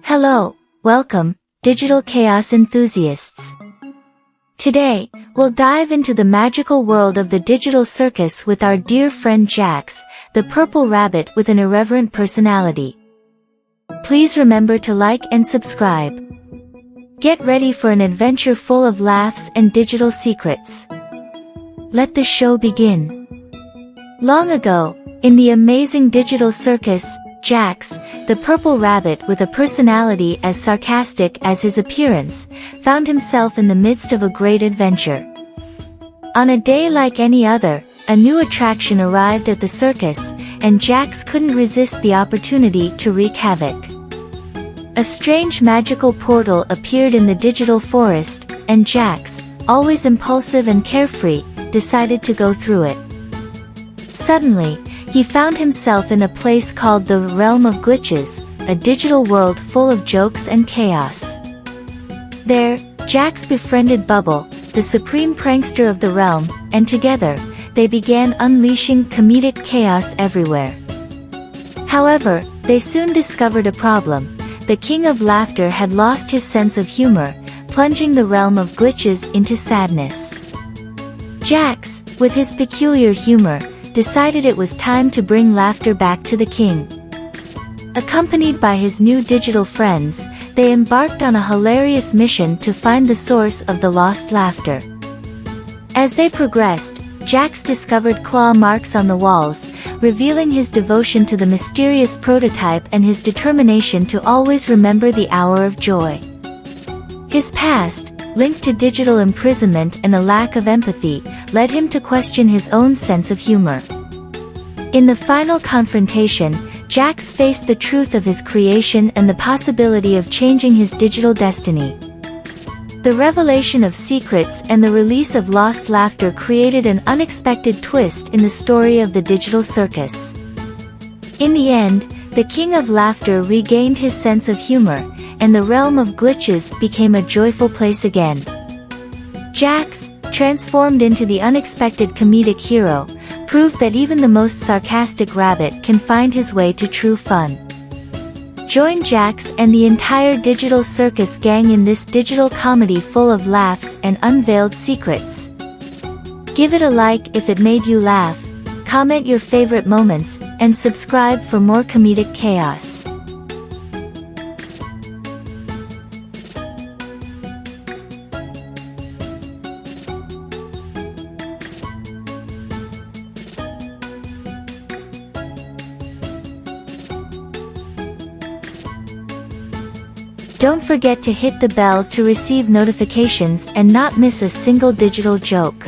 Hello, welcome, digital chaos enthusiasts. Today, we'll dive into the magical world of the digital circus with our dear friend Jax, the purple rabbit with an irreverent personality. Please remember to like and subscribe. Get ready for an adventure full of laughs and digital secrets. Let the show begin. Long ago, in the amazing digital circus, Jax, the purple rabbit with a personality as sarcastic as his appearance, found himself in the midst of a great adventure. On a day like any other, a new attraction arrived at the circus, and Jax couldn't resist the opportunity to wreak havoc. A strange magical portal appeared in the digital forest, and Jax, always impulsive and carefree, decided to go through it. Suddenly, he found himself in a place called the Realm of Glitches, a digital world full of jokes and chaos. There, Jax befriended Bubble, the supreme prankster of the realm, and together, they began unleashing comedic chaos everywhere. However, they soon discovered a problem. The King of Laughter had lost his sense of humor, plunging the Realm of Glitches into sadness. Jax, with his peculiar humor, decided it was time to bring laughter back to the king. Accompanied by his new digital friends, they embarked on a hilarious mission to find the source of the lost laughter. As they progressed, Jax discovered claw marks on the walls, revealing his devotion to the mysterious prototype and his determination to always remember the hour of joy. His past, linked to digital imprisonment and a lack of empathy, led him to question his own sense of humor. In the final confrontation, Jax faced the truth of his creation and the possibility of changing his digital destiny. The revelation of secrets and the release of lost laughter created an unexpected twist in the story of the digital circus. In the end, the King of Laughter regained his sense of humor, and the Realm of Glitches became a joyful place again. Jax, transformed into the unexpected comedic hero, proved that even the most sarcastic rabbit can find his way to true fun. Join Jax and the entire digital circus gang in this digital comedy full of laughs and unveiled secrets. Give it a like if it made you laugh, comment your favorite moments, and subscribe for more comedic chaos. Don't forget to hit the bell to receive notifications and not miss a single digital joke.